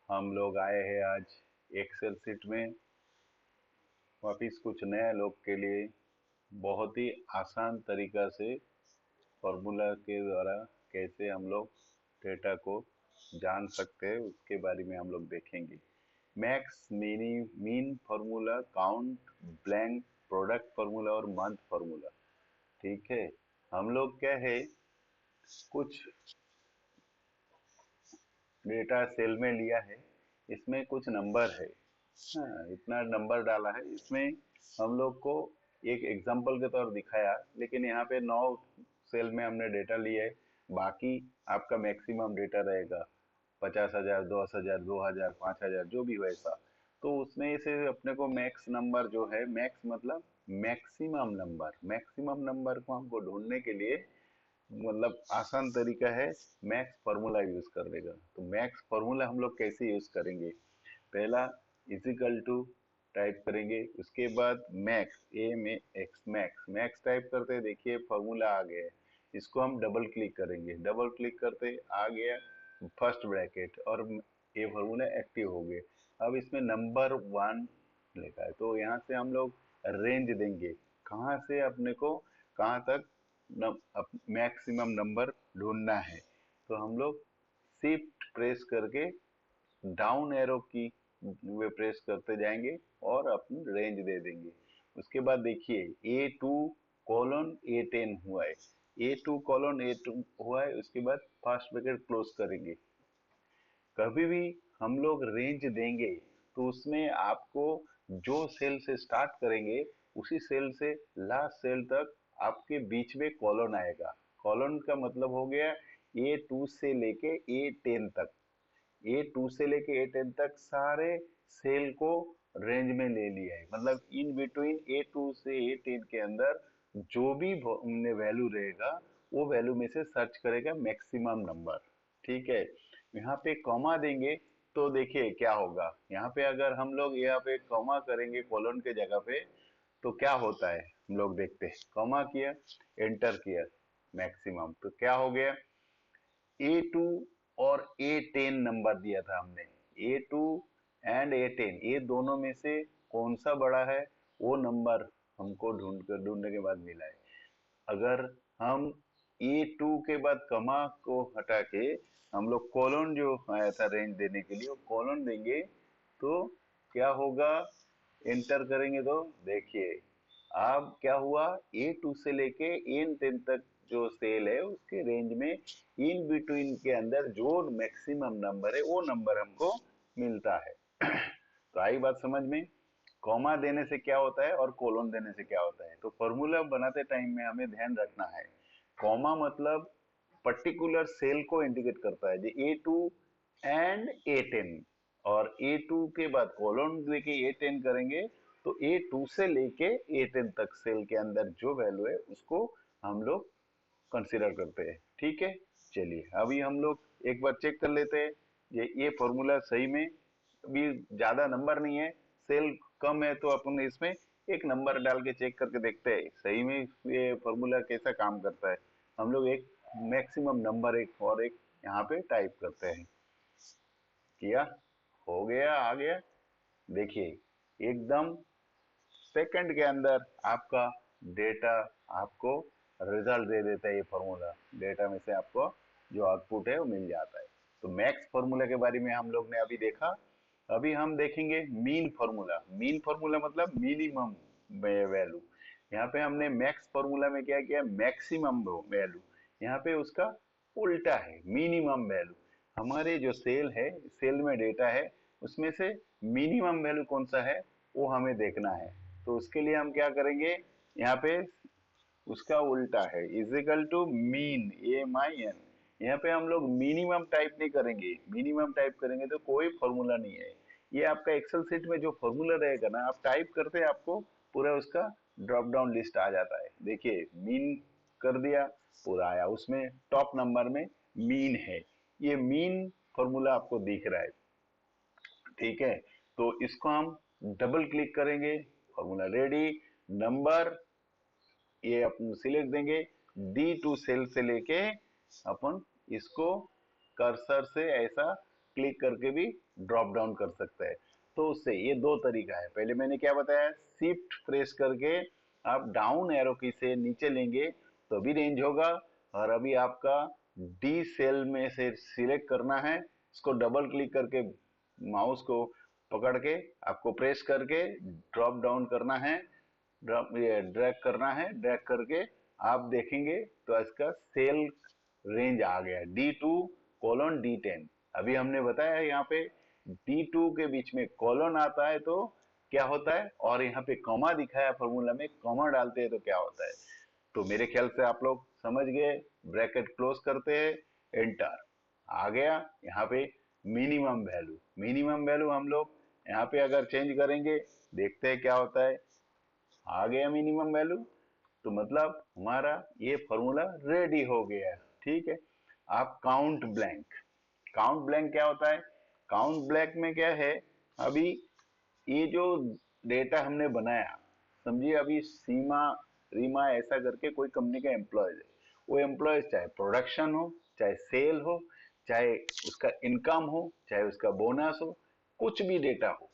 हम लोग आए हैं आज एक्सेल सीट में वापिस कुछ नया लोग के लिए बहुत ही आसान तरीका से फॉर्मूला के द्वारा कैसे हम लोग डेटा को जान सकते हैं उसके बारे में हम लोग देखेंगे। Max mini mean formula, count, blank, product formula और मंथ फार्मूला। ठीक है, हम लोग क्या है, कुछ डेटा सेल में लिया है, इसमें कुछ नंबर है। हाँ, इतना नंबर डाला है इसमें। हम लोग को एक एग्जांपल के तौर दिखाया, लेकिन यहाँ पे 9 सेल में हमने डेटा लिया है। बाकी आपका मैक्सिमम डेटा रहेगा 50,000, 10,000, 2,000, 5,000, जो भी वैसा। तो उसमें से अपने को मैक्स नंबर जो है, मैक्स मतलब मैक्सिमम नंबर को हमको ढूंढने के लिए मतलब आसान तरीका है मैक्स फार्मूला यूज कर देगा। तो मैक्स फार्मूला हम लोग कैसे यूज करेंगे? पहला इजिकल टू टाइप करेंगे, उसके बाद मैक्स, ए में एक्स, मैक्स मैक्स टाइप करते देखिए फॉर्मूला आ गया है। इसको हम डबल क्लिक करेंगे, डबल क्लिक करते आ गया फर्स्ट ब्रैकेट और ये फार्मूला एक्टिव हो गए। अब इसमें नंबर 1 लिखा है, तो यहाँ से हम लोग रेंज देंगे कहाँ से अपने को कहाँ तक मैक्सिमम नंबर ढूंढना है। तो हम लोग शिफ्ट प्रेस करके डाउन एरो की वे प्रेस करते जाएंगे और अपनी रेंज दे देंगे। उसके बाद देखिए A2:A10 हुआ है, A2:A2 हुआ है। उसके बाद फर्स्ट ब्रैकेट क्लोज करेंगे। कभी भी हम लोग रेंज देंगे तो उसमें आपको जो सेल से स्टार्ट करेंगे उसी सेल से लास्ट सेल तक आपके बीच में कॉलन आएगा। कॉलन का मतलब हो गया A2 से लेके A10 तक। A2 से लेके A10 तक सारे सेल को रेंज में ले लिया है, मतलब इन बिटवीन A2 से A10 के अंदर जो भी वैल्यू रहेगा वो वैल्यू में से सर्च करेगा मैक्सिमम नंबर। ठीक है, यहाँ पे कॉमा देंगे तो देखिए क्या होगा। यहाँ पे अगर हम लोग यहाँ पे कॉमा करेंगे कॉलन के जगह पे तो क्या होता है हम लोग देखते हैं। कॉमा किया, एंटर किया, मैक्सिमम, तो क्या हो गया, A2 और A10 नंबर दिया था हमने। A2 एंड A10 ये दोनों में से कौन सा बड़ा है वो नंबर हमको ढूंढने के बाद मिला है। अगर हम A2 के बाद कमा को हटा के हम लोग कॉलन जो आया था रेंज देने के लिए वो कॉलन देंगे तो क्या होगा, एंटर करेंगे तो देखिए अब क्या हुआ, A2 से लेके N10 तक जो सेल है उसके रेंज में इन बिटवीन के अंदर जो मैक्सिमम नंबर है वो नंबर हमको मिलता है। तो आई बात समझ में? कॉमा देने से क्या होता है और कोलन देने से क्या होता है, तो फॉर्मूला बनाते टाइम में हमें ध्यान रखना है। कॉमा मतलब पर्टिकुलर सेल को इंडिकेट करता है, जो A2 एंड A10, और A2 के बाद कोलन देके A10 करेंगे तो A2 से लेके A10 तक सेल के अंदर जो वैल्यू है उसको हम लोग कंसीडर करते हैं। ठीक है, चलिए अभी हम लोग एक बार चेक कर लेते हैं ये फॉर्मूला सही में अभी ज्यादा नंबर नहीं है, सेल कम है, तो अपन इसमें एक नंबर डाल के चेक करके देखते हैं सही में ये फॉर्मूला कैसा काम करता है। हम लोग एक मैक्सिमम नंबर एक और एक यहाँ पे टाइप करते हैं। किया, हो गया, आ गया। देखिए एकदम सेकंड के अंदर आपका डेटा आपको रिजल्ट दे देता है। ये फॉर्मूला डेटा में से आपको जो आउटपुट है वो मिल जाता है। तो मैक्स फॉर्मूला के बारे में हम लोग ने अभी देखा। अभी हम देखेंगे मीन फॉर्मूला। मीन फॉर्मूला मतलब मिनिमम वैल्यू। यहाँ पे हमने मैक्स फॉर्मूला में क्या किया, मैक्सिमम वैल्यू। यहाँ पे उसका उल्टा है, मिनिमम वैल्यू। हमारे जो सेल है, सेल में डेटा है, उसमें से मिनिमम वैल्यू कौन सा है वो हमें देखना है। तो उसके लिए हम क्या करेंगे, यहाँ पे उसका उल्टा है, इजिकल टू मीन, AMIN। यहाँ पे हम लोग मिनिमम टाइप नहीं करेंगे, मिनिमम टाइप करेंगे तो कोई फॉर्मूला नहीं है। ये आपका एक्सेल सीट में जो फॉर्मूला रहेगा ना, आप टाइप करते आपको पूरा उसका ड्रॉप डाउन लिस्ट आ जाता है। देखिए मीन कर दिया, पूरा आया, उसमें टॉप नंबर में मीन है। ये मीन फॉर्मूला आपको दिख रहा है। ठीक है, तो इसको हम डबल क्लिक करेंगे, फॉर्मूला रेडी, नंबर ये अपन सिलेक्ट देंगे, D2 सेल से लेके अपन इसको कर्सर से ऐसा क्लिक करके भी ड्रॉप डाउन कर सकते हैं। तो उससे ये दो तरीका है। पहले मैंने क्या बताया, शिफ्ट प्रेस करके आप डाउन एरो की से नीचे लेंगे तो भी रेंज होगा। और अभी आपका डी सेल में से सिलेक्ट करना है, इसको डबल क्लिक करके माउस को पकड़ के आपको प्रेस करके ड्रॉप डाउन करना है, ड्रैग करना है। ड्रैग करके आप देखेंगे तो इसका सेल रेंज आ गया D2:D10। अभी हमने बताया यहाँ पे D2 के बीच में कॉलन आता है तो क्या होता है, और यहाँ पे कॉमा दिखाया फॉर्मूला में, कॉमा डालते हैं तो क्या होता है। तो मेरे ख्याल से आप लोग समझ गए। ब्रैकेट क्लोज करते हैं, एंटर। आ गया यहाँ पे मिनिमम वैल्यू। मिनिमम वैल्यू हम लोग यहाँ पे अगर चेंज करेंगे, देखते हैं क्या होता है। आ गया मिनिमम वैल्यू, तो मतलब हमारा ये फॉर्मूला रेडी हो गया। ठीक है। आप काउंट ब्लैंक, काउंट ब्लैंक क्या होता है, काउंट ब्लैंक में क्या है, अभी ये जो डेटा हमने बनाया, समझिए अभी सीमा रीमा ऐसा करके कोई कंपनी का एम्प्लॉयज है। वो एम्प्लॉयज चाहे प्रोडक्शन हो, चाहे सेल हो, चाहे उसका इनकम हो, चाहे उसका बोनस हो, कुछ भी डेटा हो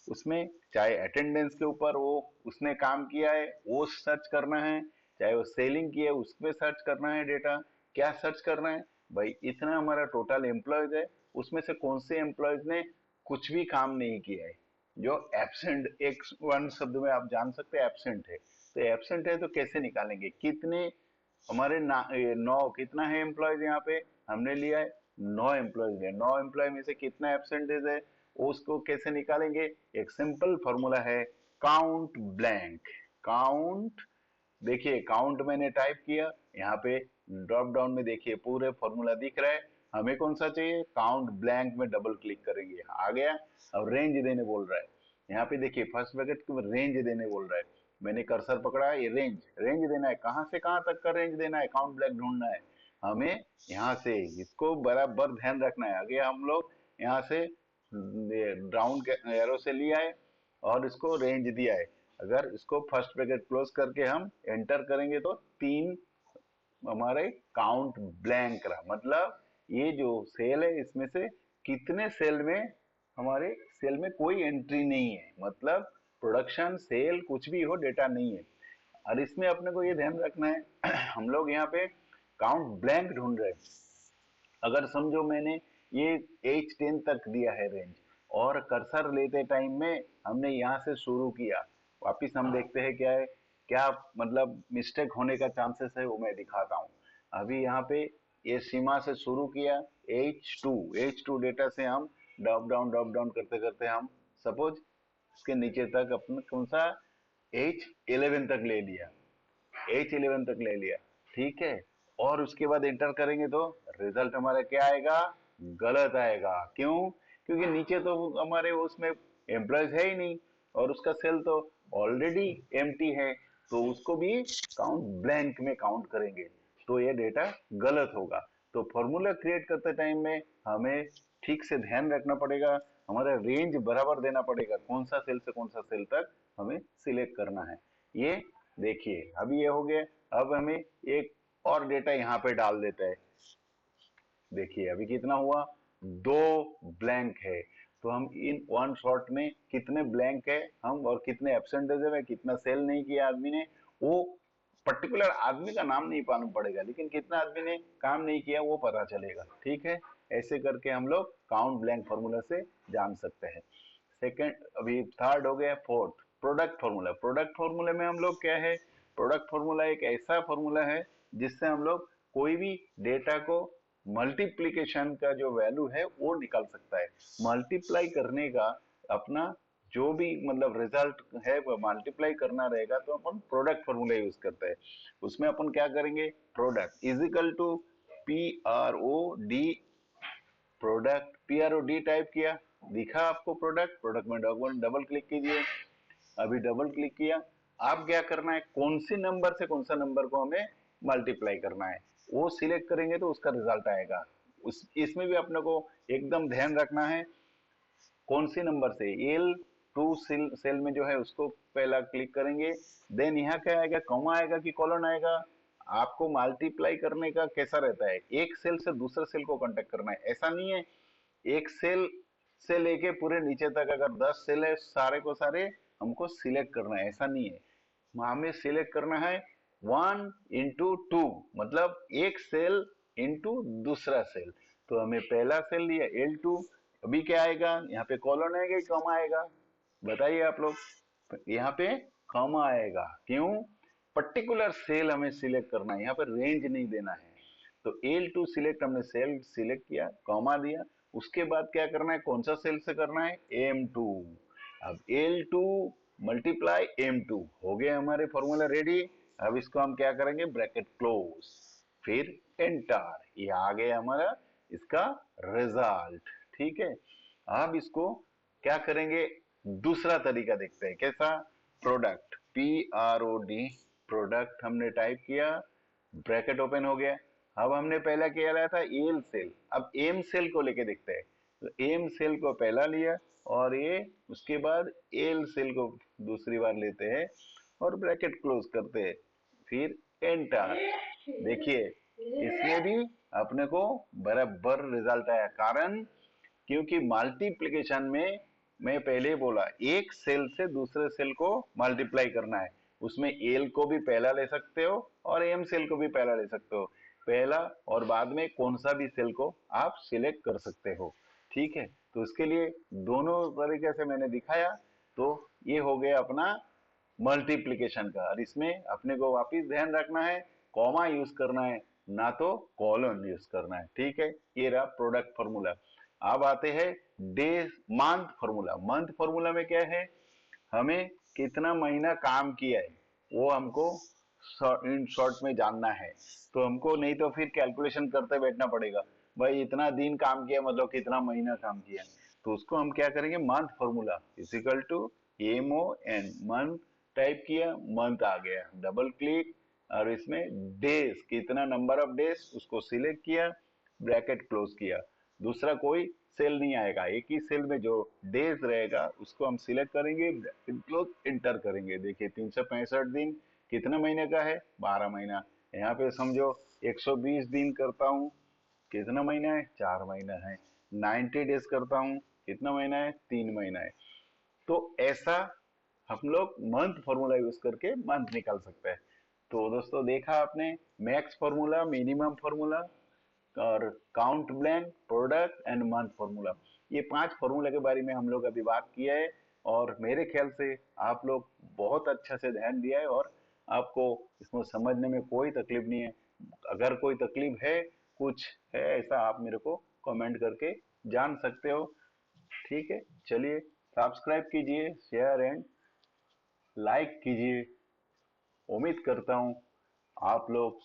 उसमें, चाहे अटेंडेंस के ऊपर वो उसने काम किया है वो सर्च करना है, चाहे वो सेलिंग किया है उसमें सर्च करना है डेटा। क्या सर्च करना है भाई, इतना हमारा टोटल एम्प्लॉयज है, उसमें से कौन से एम्प्लॉयज ने कुछ भी काम नहीं किया है, जो एब्सेंट, एक वन शब्द में आप जान सकते हैं एब्सेंट है। तो एब्सेंट है तो कैसे निकालेंगे, कितने हमारे नौ, कितना है एम्प्लॉयज यहाँ पे हमने लिया है 9 एम्प्लॉयज है, 9 एम्प्लॉय में से कितना एब्सेंटेज है उसको कैसे निकालेंगे। एक सिंपल फॉर्मूला है, काउंट ब्लैंक। काउंट, देखिए काउंट मैंने टाइप किया, यहाँ पे ड्रॉप डाउन में देखिए पूरे फॉर्मूला दिख रहा है। हमें कौन सा चाहिए, काउंट ब्लैंक में डबल क्लिक करेंगे, आ गया। अब रेंज देने बोल रहा है, यहाँ पे देखिए फर्स्ट ब्रैकेट को रेंज देने बोल रहा है। मैंने कर्सर पकड़ा, ये रेंज, रेंज देना है, कहाँ से कहाँ तक का रेंज देना है, काउंट ब्लैंक ढूंढना है हमें यहाँ से। इसको बराबर ध्यान रखना है। आगे हम लोग यहाँ से डाउन एरो से लिया है और इसको रेंज दिया है। अगर इसको फर्स्ट ब्रैकेट क्लोज करके हम एंटर करेंगे तो 3 हमारे काउंट ब्लैंक रहा, मतलब ये जो सेल है इसमें से कितने सेल में, हमारे सेल में कोई एंट्री नहीं है, मतलब प्रोडक्शन सेल कुछ भी हो डेटा नहीं है। और इसमें अपने को ये ध्यान रखना है हम लोग यहाँ पे काउंट ब्लैंक ढूंढ रहे हैं। अगर समझो मैंने ये H10 तक दिया है रेंज, और कर्सर लेते टाइम में हमने यहाँ से शुरू किया, वापिस हम देखते हैं क्या है, क्या मतलब मिस्टेक होने का चांसेस है वो मैं दिखाता हूँ। अभी यहाँ पे ये सीमा से शुरू किया, H2 डेटा से हम ड्रॉप डाउन करते करते हम सपोज इसके नीचे तक अपना कौन सा H11 तक ले लिया, H11 तक ले लिया, ठीक है। और उसके बाद एंटर करेंगे तो रिजल्ट हमारा क्या आएगा, गलत आएगा। क्यों, क्योंकि नीचे तो हमारे उसमें एम्प्लॉयज है ही नहीं और उसका सेल तो ऑलरेडी एम्प्टी है, तो उसको भी काउंट ब्लैंक में काउंट करेंगे तो ये डेटा गलत होगा। तो फॉर्मूला क्रिएट करते टाइम में हमें ठीक से ध्यान रखना पड़ेगा, हमारा रेंज बराबर देना पड़ेगा, कौन सा सेल से कौन सा सेल तक हमें सिलेक्ट करना है। ये देखिए अभी ये हो गया। अब हमें एक और डेटा यहाँ पे डाल देता है, देखिए अभी कितना हुआ, 2 ब्लैंक है। तो हम इन वन शॉट में कितने ब्लैंक है हम और कितने एब्सेंटेज है, कितना सेल नहीं किया आदमी ने, वो पर्टिकुलर आदमी का नाम नहीं पाना पड़ेगा, लेकिन कितना आदमी ने काम नहीं किया वो पता चलेगा। ठीक है, ऐसे करके हम लोग काउंट ब्लैंक फॉर्मूला से जान सकते हैं। सेकंड, अभी थर्ड हो गया। Fourth, product formula. प्रोडक्ट फॉर्मूले में हम लोग क्या है, प्रोडक्ट फॉर्मूला एक ऐसा फॉर्मूला है जिससे हम लोग कोई भी डेटा को मल्टीप्लीकेशन का जो वैल्यू है वो निकाल सकता है। मल्टीप्लाई करने का अपना जो भी मतलब रिजल्ट है वो मल्टीप्लाई करना रहेगा तो अपन प्रोडक्ट फॉर्मूला यूज करते हैं। उसमें अपन क्या करेंगे, product is equal to PROD, product PROD type किया, दिखा आपको प्रोडक्ट, प्रोडक्ट में डबल क्लिक कीजिए। अभी डबल क्लिक किया, आप क्या करना है, कौन सी नंबर से कौन सा नंबर को हमें मल्टीप्लाई करना है वो सिलेक्ट करेंगे तो उसका रिजल्ट आएगा। उस इसमें भी अपने को एकदम ध्यान रखना है कौन सी नंबर से, L2 सेल में जो है उसको पहला क्लिक करेंगे, देन यहाँ क्या आएगा, कॉमा आएगा कि कॉलन आएगा। आपको मल्टीप्लाई करने का कैसा रहता है, एक सेल से दूसरे सेल को कांटेक्ट करना है, ऐसा नहीं है एक सेल से लेके पूरे नीचे तक अगर 10 सेल है, सारे को सारे हमको सिलेक्ट करना है, ऐसा नहीं है। हमें सिलेक्ट करना है 1 into 2, मतलब एक सेल इंटू दूसरा सेल। तो हमें पहला सेल लिया L2, अभी क्या आएगा यहाँ पे, कॉलन आएगा, कम आएगा, बताइए आप लोग। यहाँ पे कम आएगा, क्यों? पर्टिकुलर सेल हमें सिलेक्ट करना है, यहाँ पर रेंज नहीं देना है। तो L2 सिलेक्ट, हमने सेल सिलेक्ट किया, कॉमा दिया, उसके बाद क्या करना है, कौन सा सेल से करना है, M2। अब L2 मल्टीप्लाई M2 हो गया, हमारे फॉर्मूला रेडी। अब इसको हम क्या करेंगे, ब्रैकेट क्लोज, फिर एंटर, ये आ गया हमारा इसका रिजल्ट। ठीक है, अब इसको क्या करेंगे, दूसरा तरीका देखते हैं, कैसा, प्रोडक्ट, PROD, प्रोडक्ट हमने टाइप किया, ब्रैकेट ओपन हो गया। अब हमने पहला क्या लिया था, एल सेल, अब एम सेल को लेके देखते हैं। तो एम सेल को पहला लिया, और ये उसके बाद एल सेल को दूसरी बार लेते हैं और ब्रैकेट क्लोज करते हैं, फिर एंटर। देखिए इसमें भी अपने को बराबर रिजल्ट आया, कारण क्योंकि मल्टीप्लिकेशन में मैं पहले ही बोला, एक सेल से दूसरे सेल को मल्टीप्लाई करना है, उसमें एल को भी पहला ले सकते हो और एम सेल को भी पहला ले सकते हो, पहला और बाद में कौन सा भी सेल को आप सिलेक्ट कर सकते हो। ठीक है, तो इसके लिए दोनों तरीके से मैंने दिखाया। तो ये हो गया अपना मल्टीप्लिकेशन का, और इसमें अपने को वापिस ध्यान रखना है, कॉमा यूज करना है, ना तो कॉलन यूज करना है। ठीक है, ये रहा प्रोडक्ट फॉर्मूला। अब आते हैं day month formula. Month formula में क्या है, हमें कितना महीना काम किया है वो हमको इन शॉर्ट में जानना है। तो हमको नहीं तो फिर कैलकुलेशन करते बैठना पड़ेगा, भाई इतना दिन काम किया मतलब कितना महीना काम किया। तो उसको हम क्या करेंगे, month formula is equal to MON, month type किया, मंथ आ गया, डबल क्लिक, और इसमें डेज, कितना नंबर ऑफ डेज उसको सिलेक्ट किया, ब्रैकेट क्लोज किया। दूसरा कोई सेल नहीं आएगा, एक ही सेल में जो डेज रहेगा उसको हम सिलेक्ट करेंगे, ब्रैकेट क्लोज, इंटर करेंगे। देखिए 365 दिन कितने महीने का है, 12 महीना। यहाँ पे समझो 120 दिन करता हूँ, कितना महीना है, 4 महीना है। 90 डेज करता हूँ, कितना महीना है, 3 महीना है। तो ऐसा हम लोग मंथ फॉर्मूला यूज करके मंथ निकाल सकते हैं। तो दोस्तों देखा आपने, मैक्स फॉर्मूला, मिनिमम फॉर्मूला और count blank, product and month formula, ये 5 फॉर्मूला के बारे में हम लोग अभी बात किया है। और मेरे ख्याल से आप लोग बहुत अच्छा से ध्यान दिया है, और आपको इसमें समझने में कोई तकलीफ नहीं है। अगर कोई तकलीफ है, कुछ है ऐसा, आप मेरे को कमेंट करके जान सकते हो। ठीक है, चलिए सब्सक्राइब कीजिए, शेयर एंड लाइक कीजिए। उम्मीद करता हूँ आप लोग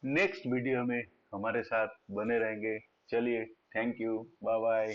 नेक्स्ट वीडियो में हमारे साथ बने रहेंगे। चलिए, थैंक यू, बाय बाय।